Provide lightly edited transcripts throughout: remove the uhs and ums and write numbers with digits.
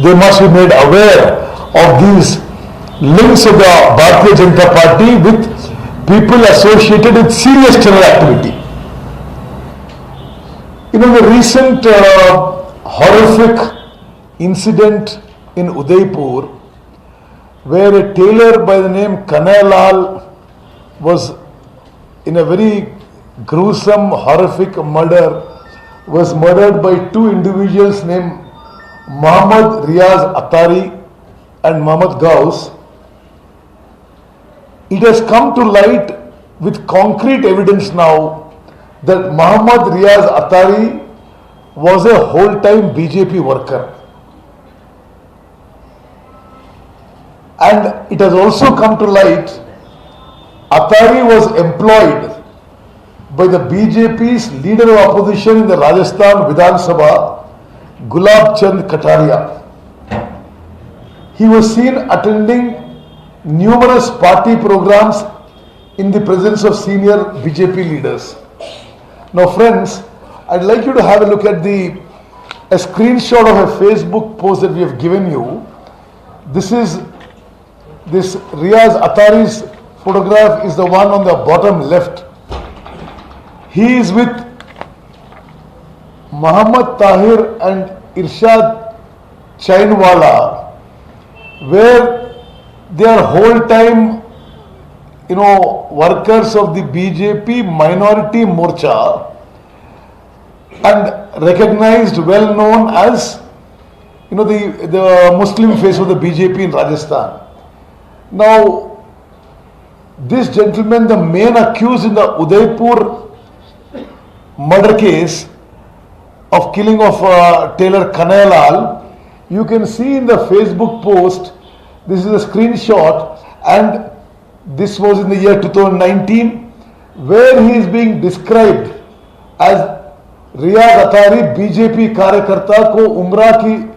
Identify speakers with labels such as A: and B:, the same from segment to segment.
A: they must be made aware of these links of the Bharatiya Janata Party with people associated with serious terror activity. The recent horrific incident in Udaipur, where a tailor by the name Kannada was in a very gruesome, horrific murder, was murdered by two individuals named Muhammad Riaz Atari and Muhammad Gauss. It has come to light with concrete evidence now that Muhammad Riaz Atari was a whole-time BJP worker. And it has also come to light Atari was employed by the BJP's leader of opposition in the Rajasthan Vidhan Sabha, Gulab Chand Kataria. He was seen attending numerous party programs in the presence of senior BJP leaders. Now friends, I'd like you to have a look at a screenshot of a Facebook post that we have given you. This Riaz Atari's photograph is the one on the bottom left. He is with Muhammad Tahir and Irshad Chainwala, where they are whole-time, workers of the BJP minority morcha and recognized, well known as, the Muslim face of the BJP in Rajasthan. Now, this gentleman, the main accused in the Udaipur murder case of killing of Tailor Kannada, you can see in the Facebook post, this is a screenshot, and this was in the year 2019, where he is being described as Riaz Atari, BJP Karyakarta ko Umrah ki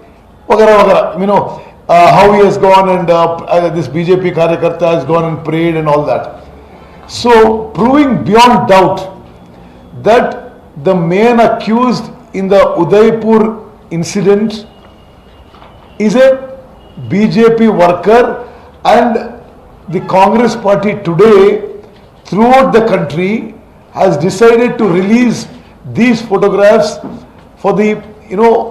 A: wagara wagara, how he has gone and this BJP Karyakarta has gone and prayed and all that. So, proving beyond doubt that the main accused in the Udaipur incident is a BJP worker, and the Congress party today throughout the country has decided to release these photographs for the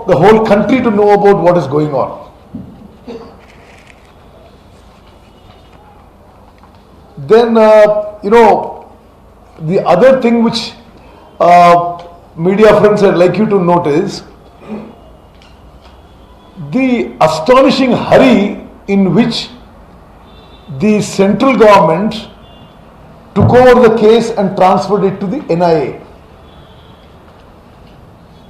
A: whole country to know about what is going on. Then the other thing which media friends I'd like you to notice, the astonishing hurry in which the central government took over the case and transferred it to the NIA.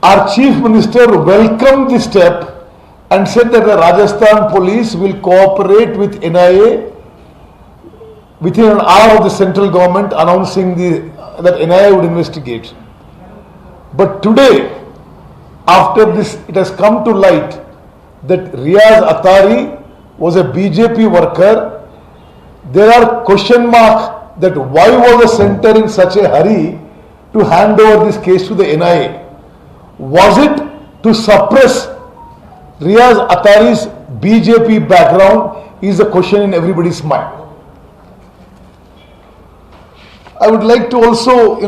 A: Our Chief Minister welcomed this step and said that the Rajasthan police will cooperate with NIA within an hour of the central government announcing that NIA would investigate. But today, after this, it has come to light that Riaz Atari was a BJP worker. There are question marks that why was the center in such a hurry to hand over this case to the NIA? Was it to suppress Riaz Atari's BJP background is the question in everybody's mind. I would like to also,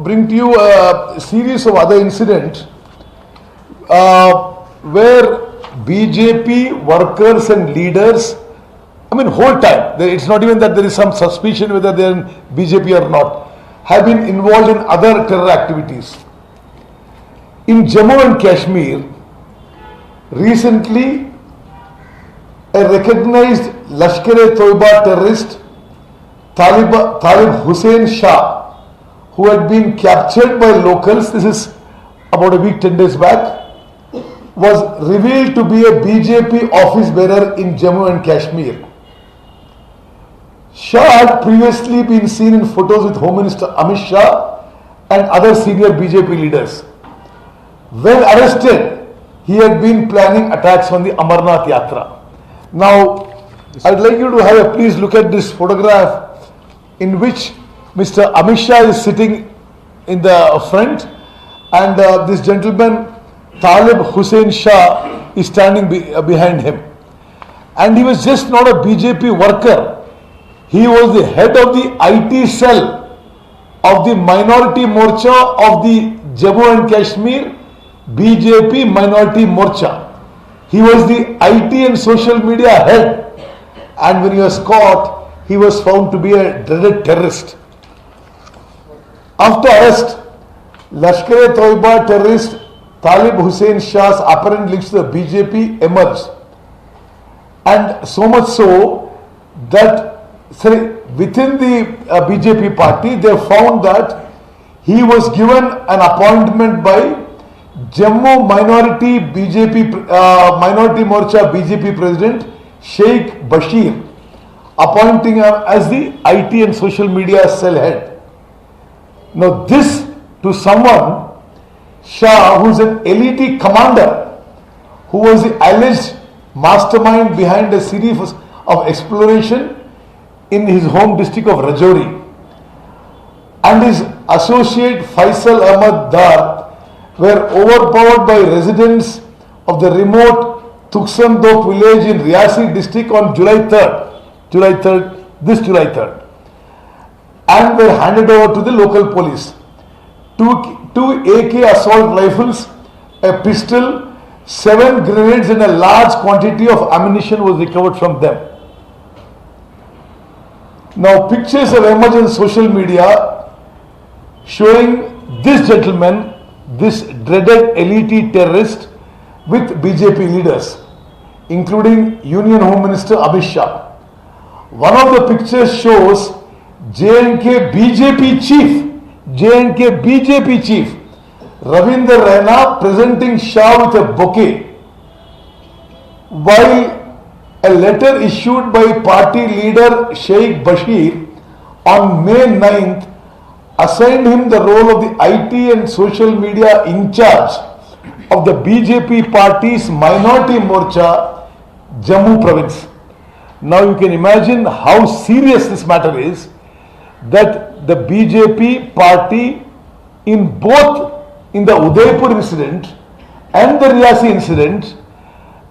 A: bring to you a series of other incidents where BJP workers and leaders, whole time, it's not even that there is some suspicion whether they are in BJP or not, have been involved in other terror activities. In Jammu and Kashmir, recently, a recognized Lashkar-e-Toiba terrorist, Talib Hussain Shah, who had been captured by locals, this is about a week, 10 days back, was revealed to be a BJP office bearer in Jammu and Kashmir. Shah had previously been seen in photos with Home Minister Amit Shah and other senior BJP leaders. When arrested, he had been planning attacks on the Amarnath Yatra. Now, I'd like you to please look at this photograph in which Mr. Amit Shah is sitting in the front, and this gentleman Talib Hussain Shah is standing behind him. And he was just not a BJP worker. He was the head of the IT cell of the Minority Morcha of the Jammu and Kashmir BJP Minority Morcha. He was the IT and social media head. And when he was caught, he was found to be a dreaded terrorist. After arrest, Lashkar-e-Toiba terrorist Talib Hussain Shah's apparent links to the BJP emerged. And so much so that within the BJP party, they found that he was given an appointment by Jammu Minority Morcha BJP President Sheikh Bashir, appointing him as the IT and social media cell head. Now this to someone, Shah, who is an elite commander, who was the alleged mastermind behind a series of exploration in his home district of Rajouri, and his associate Faisal Ahmad Dar were overpowered by residents of the remote Tuksandok village in Riyasi district on July 3rd, and were handed over to the local police. Two AK assault rifles, a pistol, 7 grenades and a large quantity of ammunition was recovered from them. Now pictures have emerged on social media showing this gentleman, this dreaded elite terrorist, with BJP leaders, including Union Home Minister Amit Shah. One of the pictures shows J&K BJP chief Ravinder Raina presenting Shah with a bouquet, while a letter issued by party leader Sheikh Bashir on May 9th assigned him the role of the IT and social media in charge of the BJP party's Minority Morcha Jammu province. Now you can imagine how serious this matter is, that the BJP party in the Udaipur incident and the Riyasi incident,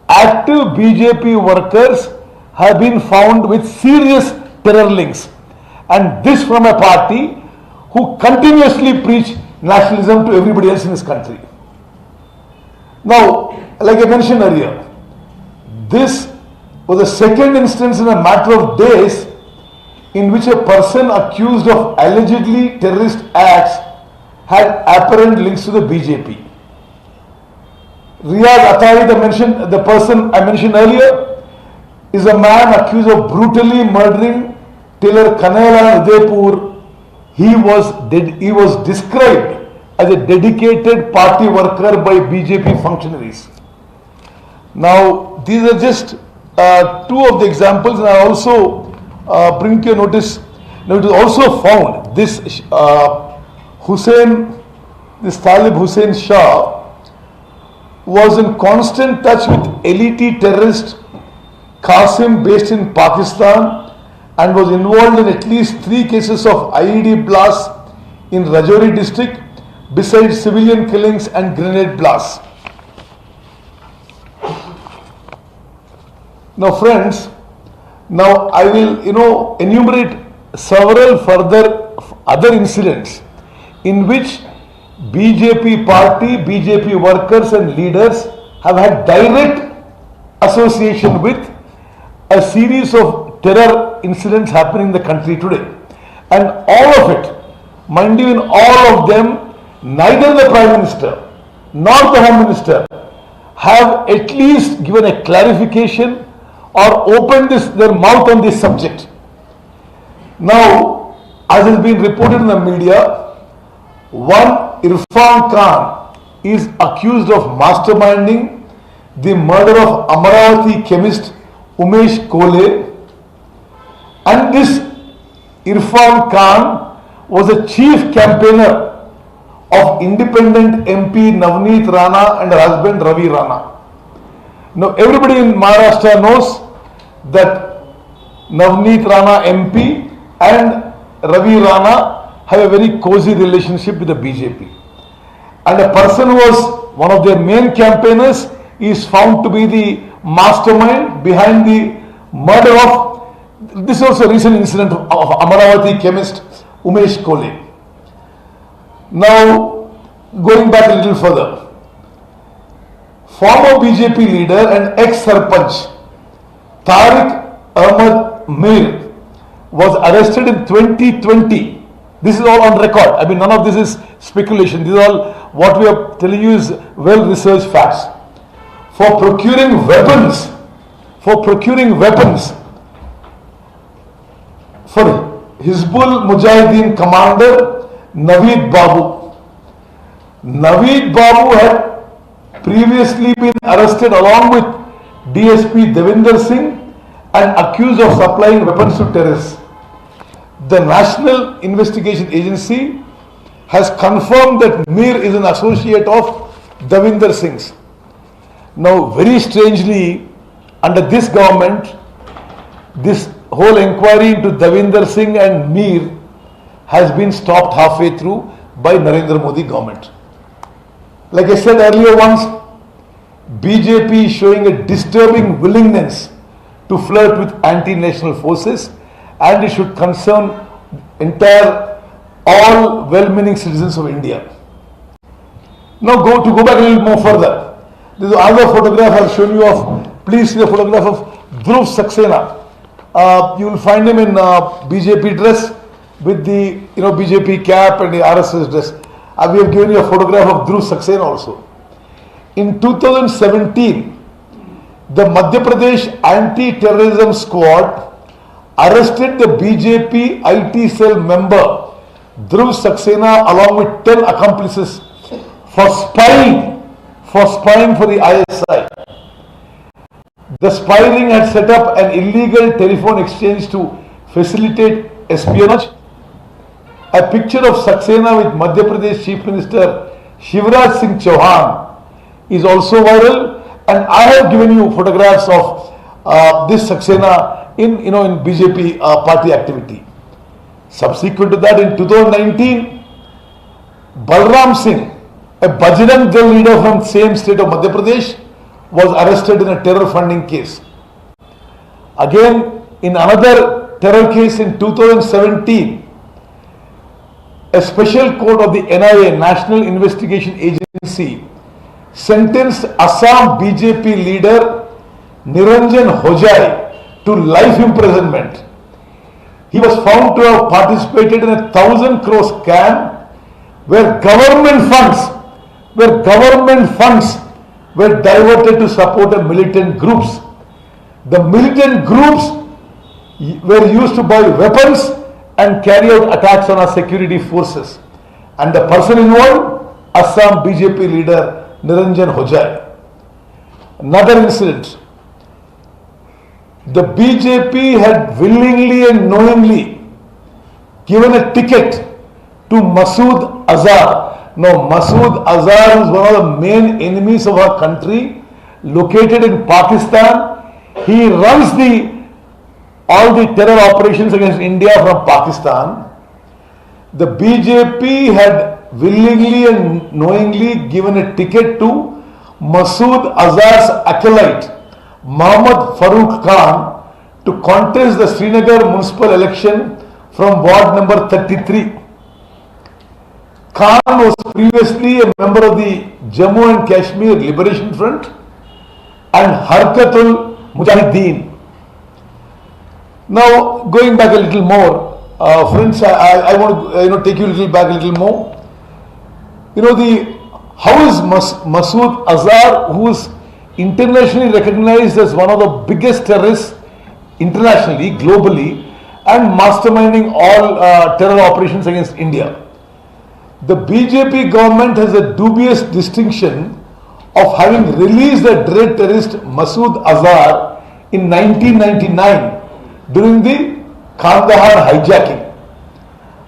A: active BJP workers have been found with serious terror links, and this from a party who continuously preach nationalism to everybody else in this country. Now, like I mentioned earlier, this was the second instance in a matter of days in which a person accused of allegedly terrorist acts had apparent links to the BJP. Riyaz Atari, the person I mentioned earlier, is a man accused of brutally murdering Tailor Kannada in Udaipur. He was described as a dedicated party worker by BJP functionaries. Now, these are just two of the examples, and I also bring to your notice. Now, it is also found this Talib Hussain Shah was in constant touch with elite terrorist Qasim based in Pakistan, and was involved in at least 3 cases of IED blasts in Rajouri district, besides civilian killings and grenade blasts. Now friends, now I will enumerate several further other incidents in which BJP party, BJP workers and leaders have had direct association with a series of terror incidents happening in the country today. And all of it, mind you, in all of them, neither the Prime Minister nor the Home Minister have at least given a clarification or opened their mouth on this subject. Now, as has been reported in the media, one Irfan Khan is accused of masterminding the murder of Amaravati chemist Umesh Kole, and this Irfan Khan was a chief campaigner of independent MP Navneet Rana and her husband Ravi Rana. Now everybody in Maharashtra knows that Navneet Rana MP and Ravi Rana have a very cozy relationship with the BJP. And a person who was one of their main campaigners is found to be the mastermind behind the murder of, this is also a recent incident of Amaravati chemist Umesh Kole. Now, going back a little further, former BJP leader and ex-Sarpanch Tariq Ahmad Mir was arrested in 2020. This is all on record. I mean, none of this is speculation. This is all what we are telling you is well-researched facts. For procuring weapons, for Hizbul Mujahideen commander Naveed Babu. Naveed Babu had previously been arrested along with DSP Devinder Singh and accused of supplying weapons to terrorists. The National Investigation Agency has confirmed that Mir is an associate of Devinder Singh's. Now, very strangely, under this government, this whole inquiry into Devinder Singh and Mir has been stopped halfway through by Narendra Modi government. Like I said earlier once, BJP is showing a disturbing willingness to flirt with anti-national forces, and it should concern all well-meaning citizens of India. Now go back a little more further. This is another photograph I've shown you of. Please see the photograph of Dhruv Saxena. You will find him in BJP dress with the BJP cap and the RSS dress. We have given you a photograph of Dhruv Saxena also. In 2017, the Madhya Pradesh Anti-Terrorism Squad arrested the BJP IT cell member Dhruv Saxena along with 10 accomplices for spying for the ISI. The spy ring had set up an illegal telephone exchange to facilitate espionage. A picture of Saxena with Madhya Pradesh Chief Minister Shivraj Singh Chauhan is also viral, and I have given you photographs of this Saxena in BJP party activity. Subsequent to that, in 2019, Balram Singh, a Bajrang Dal leader from the same state of Madhya Pradesh, was arrested in a terror funding case. Again, in another terror case in 2017, a special court of the NIA, National Investigation Agency, sentenced Assam BJP leader Niranjan Hojai to life imprisonment. He was found to have participated in a 1,000 crore scam where government funds were diverted to support a militant groups. The militant groups were used to buy weapons and carry out attacks on our security forces. And the person involved, Assam BJP leader Niranjan Hojai. Another incident. The BJP had willingly and knowingly given a ticket to Masood Azhar. Now, Masood Azhar is one of the main enemies of our country, located in Pakistan. He runs all the terror operations against India from Pakistan. The BJP had willingly and knowingly given a ticket to Masood Azhar's acolyte, Mohammad Farooq Khan, to contest the Srinagar municipal election from ward number 33. Khan was previously a member of the Jammu and Kashmir Liberation Front and Harkatul Mujahideen. Now, going back a little more, friends, I want to take you a little back a little more. How is Masood Azhar, who is internationally recognized as one of the biggest terrorists internationally, globally, and masterminding all terror operations against India. The BJP government has a dubious distinction of having released the dread terrorist Masood Azhar in 1999 during the Kandahar hijacking.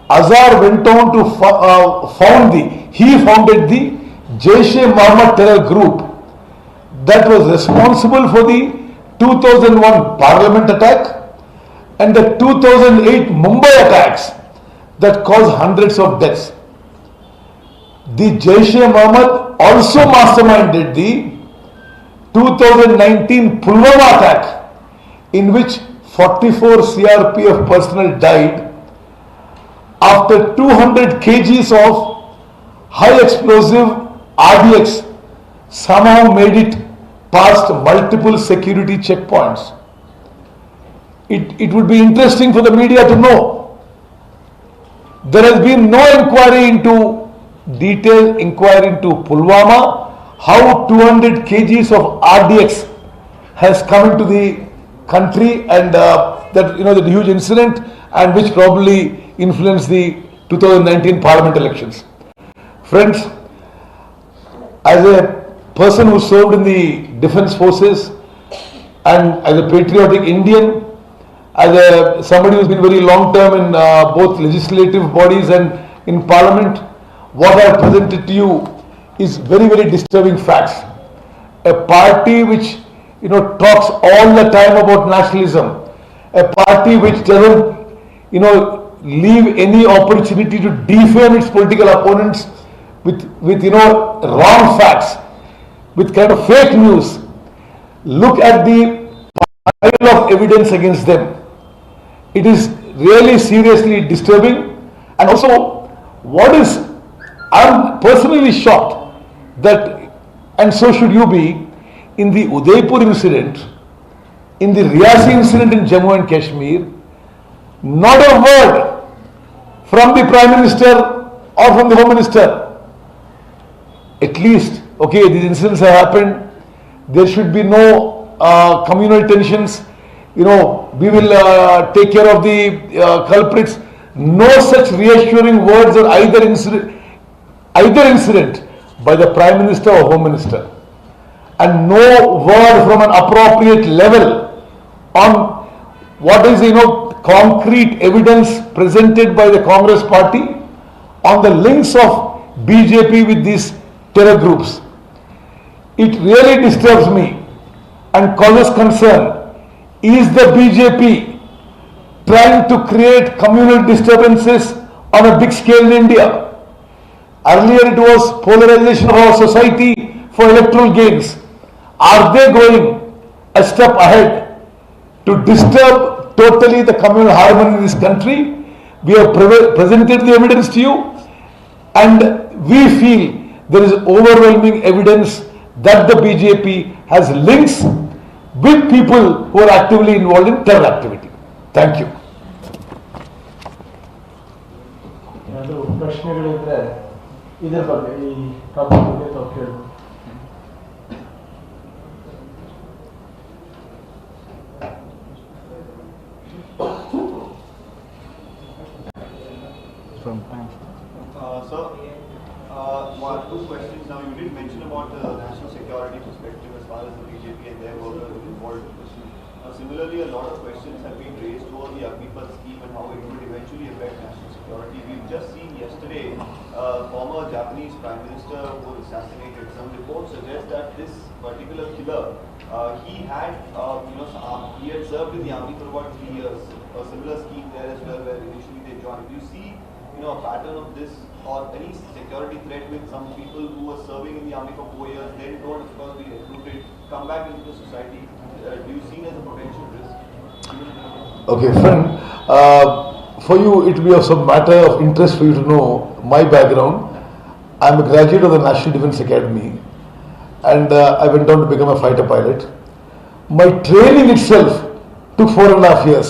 A: Azhar went on to founded the Jaish-e-Mohammed terror group that was responsible for the 2001 Parliament attack and the 2008 Mumbai attacks that caused hundreds of deaths. The Jaish-e-Mohammed also masterminded the 2019 Pulwama attack, in which 44 CRPF personnel died after 200 kgs of high explosive RDX somehow made it past multiple security checkpoints. It would be interesting for the media to know. There has been no detailed inquiry into Pulwama, how 200 kgs of RDX has come into the country, and that huge incident, and which probably influenced the 2019 Parliament elections. Friends, as a person who served in the defense forces and as a patriotic Indian, as somebody who's been very long term in both legislative bodies and in Parliament, what I have presented to you is very, very disturbing facts. A party which talks all the time about nationalism, a party which doesn't leave any opportunity to defame its political opponents with wrong facts, with kind of fake news. Look at the pile of evidence against them. It is really seriously disturbing. And also, I'm personally shocked that, and so should you be, in the Udaipur incident, in the Riyasi incident in Jammu and Kashmir, not a word from the Prime Minister or from the Home Minister. At least, okay, these incidents have happened, there should be no communal tensions, we will take care of the culprits. No such reassuring words on either incident by the Prime Minister or Home Minister, and no word from an appropriate level on what is concrete evidence presented by the Congress party on the links of BJP with these terror groups. It really disturbs me and causes concern. Is the BJP trying to create communal disturbances on a big scale in India? Earlier it was polarization of our society for electoral gains. Are they going a step ahead to disturb totally the communal harmony in this country? We have presented the evidence to you, and we feel there is overwhelming evidence that the BJP has links with people who are actively involved in terror activity. Thank you.
B: ಪ್ರಶ್ನೆಗಳಿದ್ರೆ ಇದ್ರ ಬಗ್ಗೆ ಈ topic ಬಗ್ಗೆ ತಾವು ಕೇಳಬಹುದು.
C: Two questions. Now, you did mention about the national security perspective as far as the BJP and their workers involved in this. Similarly, a lot of questions have been raised over the Agnipath scheme and how it would eventually affect national security. We've just seen yesterday former Japanese Prime Minister who was assassinated. Some reports suggest that this particular killer, he had served in the army for about 3 years. A similar scheme there as well, where initially they joined. Do you see a pattern of this, or any security threat with some people who were serving in the army for 4 years, then don't, of course, be recruited, come back into the society? Do you see it as a potential risk?
A: Okay, friend, for you it will be of some matter of interest for you to know my background. I am a graduate of the National Defence Academy, and I went on to become a fighter pilot. My training itself took 4.5 years.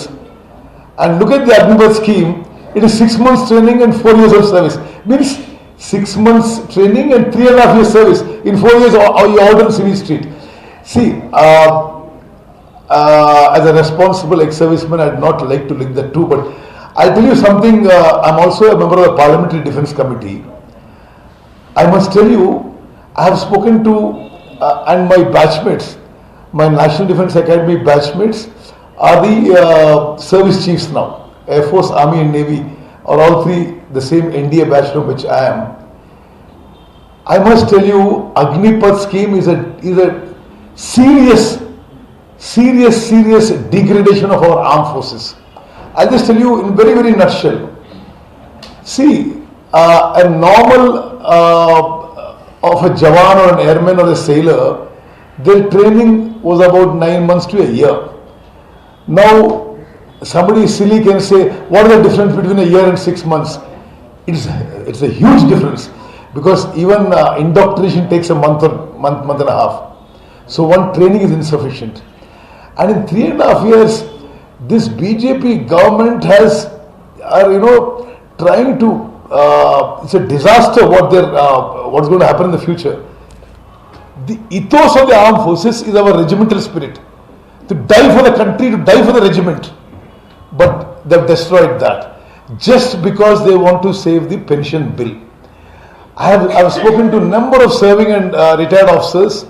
A: And look at the Agnipath scheme. It is 6 months training and 4 years of service. Means 6 months training and 3.5 years service. In 4 years, you out on civil street. See, as a responsible ex-serviceman, I'd not like to link the two, but I'll tell you something. I'm also a member of the Parliamentary Defence Committee. I must tell you, I have spoken to, and my batchmates, my National Defence Academy batchmates are the service chiefs now. Air Force, Army and Navy are all three the same NDA batch from which I am. I must tell you, Agnipath scheme is a serious degradation of our armed forces. I'll just tell you in very, very nutshell. See, a normal of a Jawan or an airman or a sailor, Their training was about 9 months to a year. Now, somebody silly can say, what is the difference between a year and 6 months? It's a huge difference, because even indoctrination takes a month and a half. So one training is insufficient. And in 3.5 years, this BJP government are trying to. It's a disaster what's going to happen in the future. The ethos of the armed forces is our regimental spirit. To die for the country, to die for the regiment. But they've destroyed that. Just because they want to save the pension bill. I have spoken to a number of serving and retired officers.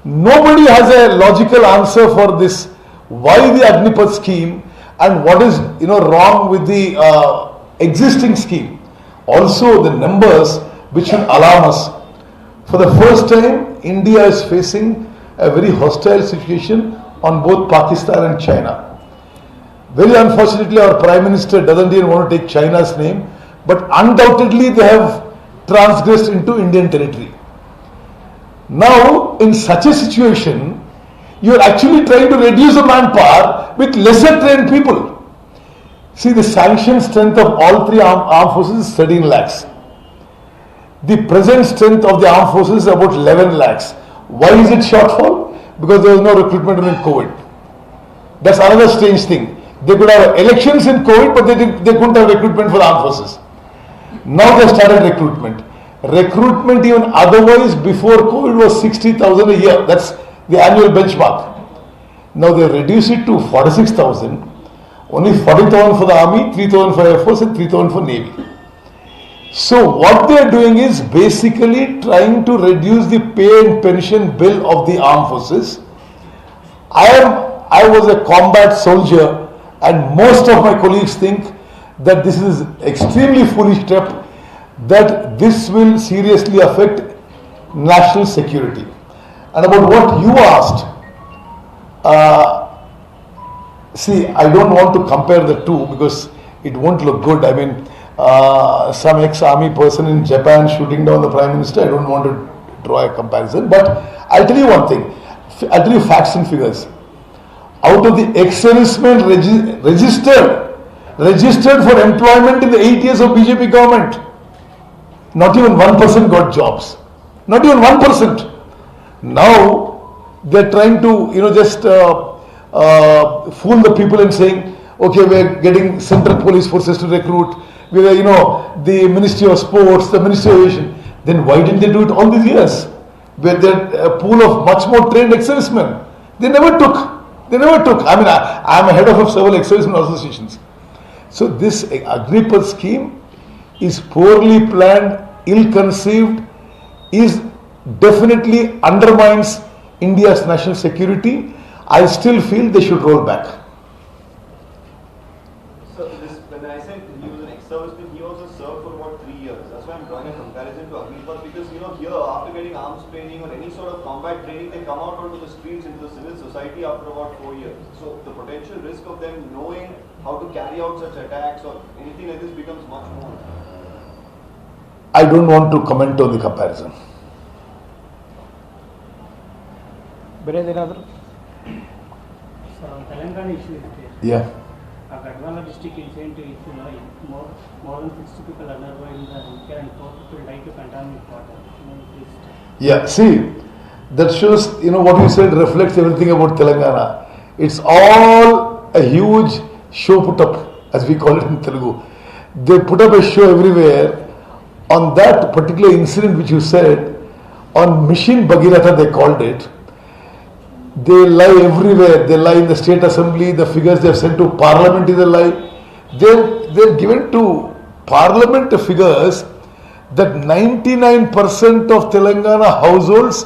A: Nobody has a logical answer for this. Why the Agnipath scheme and what is wrong with the existing scheme. Also the numbers which should alarm us. For the first time, India is facing a very hostile situation on both Pakistan and China. Very unfortunately, our Prime Minister doesn't even want to take China's name, but undoubtedly they have transgressed into Indian territory. Now, in such a situation, you are actually trying to reduce the manpower with lesser trained people. See, the sanctioned strength of all three armed forces is 13 lakhs. The present strength of the armed forces is about 11 lakhs. Why is it shortfall? Because there was no recruitment during COVID. That's another strange thing. They could have elections in COVID, but they couldn't have recruitment for the armed forces. Now they started recruitment. Recruitment even otherwise before COVID was 60,000 a year. That's the annual benchmark. Now they reduced it to 46,000. Only 40,000 for the army, 3,000 for air force and 3,000 for navy. So what they are doing is basically trying to reduce the pay and pension bill of the armed forces. I was a combat soldier, and most of my colleagues think that this is extremely foolish step, that this will seriously affect national security. And about what you asked, see, I don't want to compare the two because it won't look good. I mean, some ex-army person in Japan shooting down the Prime Minister, I don't want to draw a comparison. But I'll tell you one thing. I'll tell you facts and figures. Out of the ex-servicemen registered for employment in the 8 years of BJP government, not even 1% got jobs. Not even 1%. Now they're trying to just fool the people and saying, okay, we're getting central police forces to recruit. We're the Ministry of Sports, the Ministry of Aviation. Then why didn't they do it all these years? Where they're a pool of much more trained ex-servicemen. They never took. I mean, I'm a head of several ex-servicemen associations. So this Agnipath scheme is poorly planned, ill-conceived, is definitely undermines India's national security. I still feel they should roll back.
C: So when I said he was an ex-serviceman, he also served for about 3 years. That's why I'm drawing a comparison to Agnipath, because here after getting arms training or any sort of combat training, they come out onto the streets into the civil society after about 4 years. So the potential risk of them knowing how to carry out such attacks or anything like this becomes much more.
A: I don't want to comment on the comparison.
D: So Telangana issue is there.
A: Yeah.
D: Gadwala district incident is more than 60 people undergo in the healthcare and 4 people died to contaminate water.
A: Yeah, see, that shows, what you said reflects everything about Telangana. It's all a huge show put up, as we call it in Telugu. They put up a show everywhere. On that particular incident which you said, on Mission Bhagirath they called it, they lie everywhere. They lie in the state assembly, the figures they have sent to parliament is a lie. They're given to parliament figures that 99% of Telangana households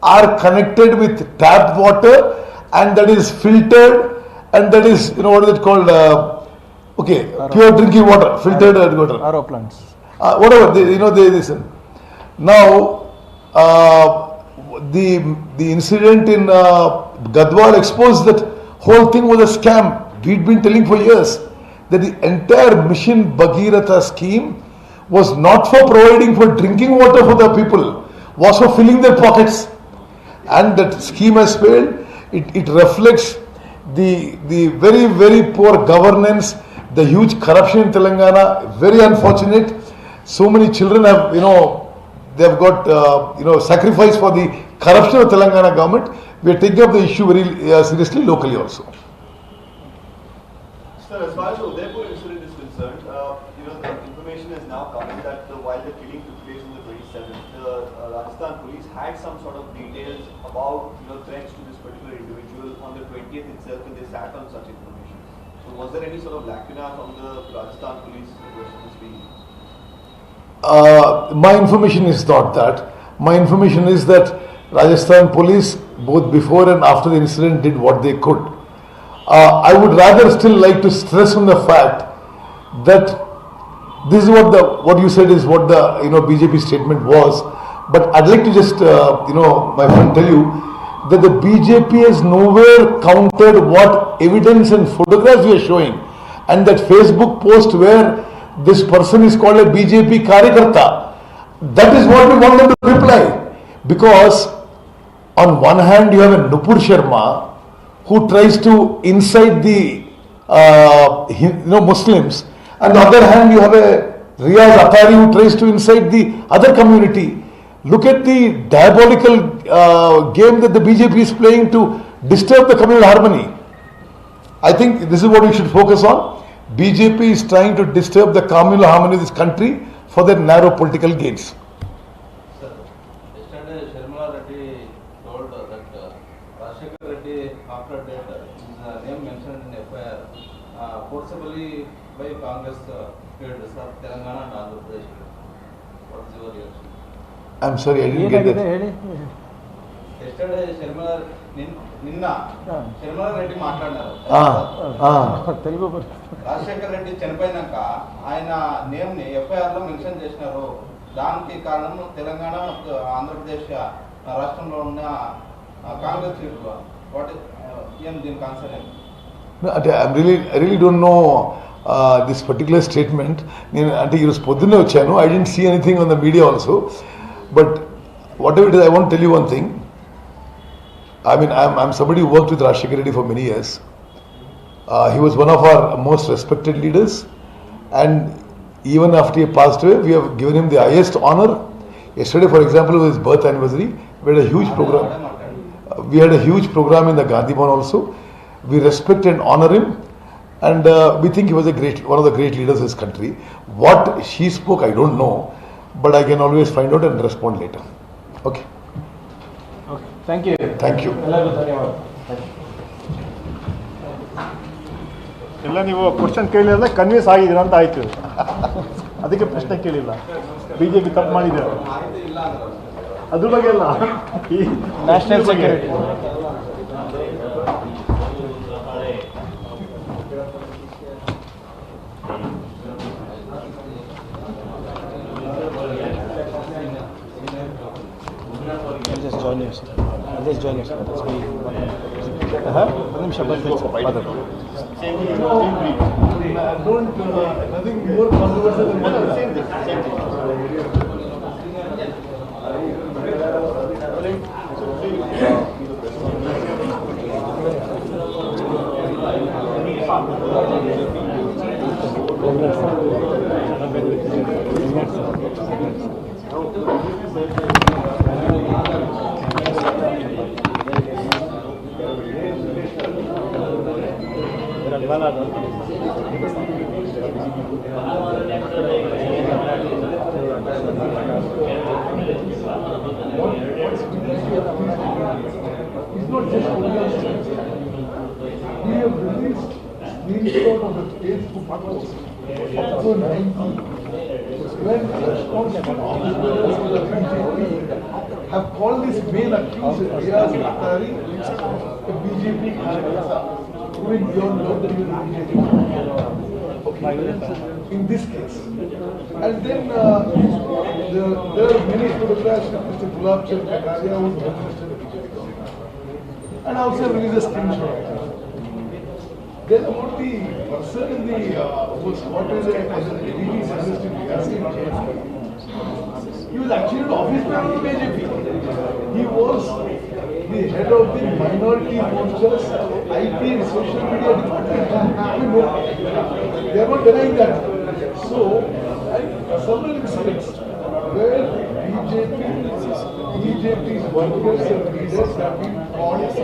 A: are connected with tap water, and that is filtered, and that is, what is it called? Pure drinking water, filtered water.
B: RO plants.
A: Whatever, they listen. Now, the incident in Gadwal exposed that whole thing was a scam. We'd been telling for years that the entire Mission Bhagirath scheme was not for providing for drinking water for the people, was for filling their pockets. and that scheme has failed. It reflects the very, very poor governance, the huge corruption in Telangana. Very unfortunate. So many children have, they have got, sacrificed for the corruption of Telangana government. We are taking up the issue very seriously locally also.
C: Sir, as far as the Udaipur incident is concerned, the information is now coming that while the killing took place on the 27th, the Rajasthan police had some sort of details about threats to this particular individual on the 20th itself, and they sat on such information. So, was there any sort of lacuna from the Rajasthan police question is being used?
A: My information is not that. My information is that Rajasthan police, both before and after the incident, did what they could. I would rather still like to stress on the fact that this is what you said is what the BJP statement was. But I'd like to just my friend tell you that the BJP has nowhere countered what evidence and photographs we are showing, and that Facebook post where this person is called a BJP Karyakarta. That is what we want them to reply. Because on one hand you have a Nupur Sharma who tries to incite the Muslims, and on the other hand you have a Riyaz Atari who tries to incite the other community. Look at the diabolical game that the BJP is playing to disturb the communal harmony. I think this is what we should focus on. BJP is trying to disturb the communal harmony of this country for their narrow political gains.
E: Sir, yesterday Sharmila Reddy told that Rajshekar Reddy, after that, his name mentioned in FIR, forcibly by Congress leaders of Telangana and Andhra Pradesh. What is your reaction?
A: I'm sorry, I didn't get that.
E: Yesterday నిన్న శర్మల రెడ్డి మాట్లాడినారు.
B: తెలుగు
E: రాజశేఖర్ రెడ్డి చనిపోయినాక ఆయన name ని FIR లో mention చేసినారు. దానికి కారణం తెలంగాణ ಮತ್ತು ఆంధ్రప్రదేశ్ రాష్ట్రంలో ఉన్న కాంగ్రెస్ లీడర్లు. వాట్ ఏం దీనికి ఆన్సర్ ఏంటి?
A: I really don't know this particular statement. అంటే ఈరోజు పొద్దున్నే వచ్చాను. I didn't see anything on the media also. But whatever it is, I want to tell you one thing. I mean, I'm somebody who worked with Rajshekar Reddy for many years. He was one of our most respected leaders, and even after he passed away, we have given him the highest honor. Yesterday, for example, was his birth anniversary. We had a huge program. We had a huge program in the Gandhi Bhavan also. We respect and honor him, and we think he was one of the great leaders of this country. What she spoke, I don't know, but I can always find out and respond later. Okay.
B: Thank you.
A: Thank you.
B: ಎಲ್ಲರಿಗೂ ಧನ್ಯವಾದ.
F: ಎಲ್ಲ ನೀವು question ಕೇಳಿದ್ರೆ convince ಆಗಿದ್ದೀರ ಅಂತ ಆಯ್ತು. ಅದಕ್ಕೆ ಪ್ರಶ್ನೆ ಕೇಳಿಲ್ಲ. ಬಿಜೆಪಿ ತಪ್ಪು ಮಾಡಿದೆ ಅದ್ರ ಬಗ್ಗೆ ಅಲ್ಲ, ಈ
B: national security. Just join us. Just join us. Let's be. ಒಂದು ನಿಮಿಷ ಬರ್ತೀನಿ sir.
A: Nothing more controversial than what
C: Same thing.
A: It's not just we have released screenshot of the Facebook post October 19th when responsible officers of the BJP have called this main accused Riyaz Attari a BJP Karyakarta, going beyond what the BJP. In this case. And then there are many photographs of Mr. Gulab Chand Kataria who was Prime Minister of the BJP government. And also released a screenshot. Then about the person in the who was spotted as an ADT service in BJP. He was actually an office man of the BJP. He was the head of the minority mortgages IP and social media department. They are not denying that. So, several incidents where BJP's workers and leaders have been caught as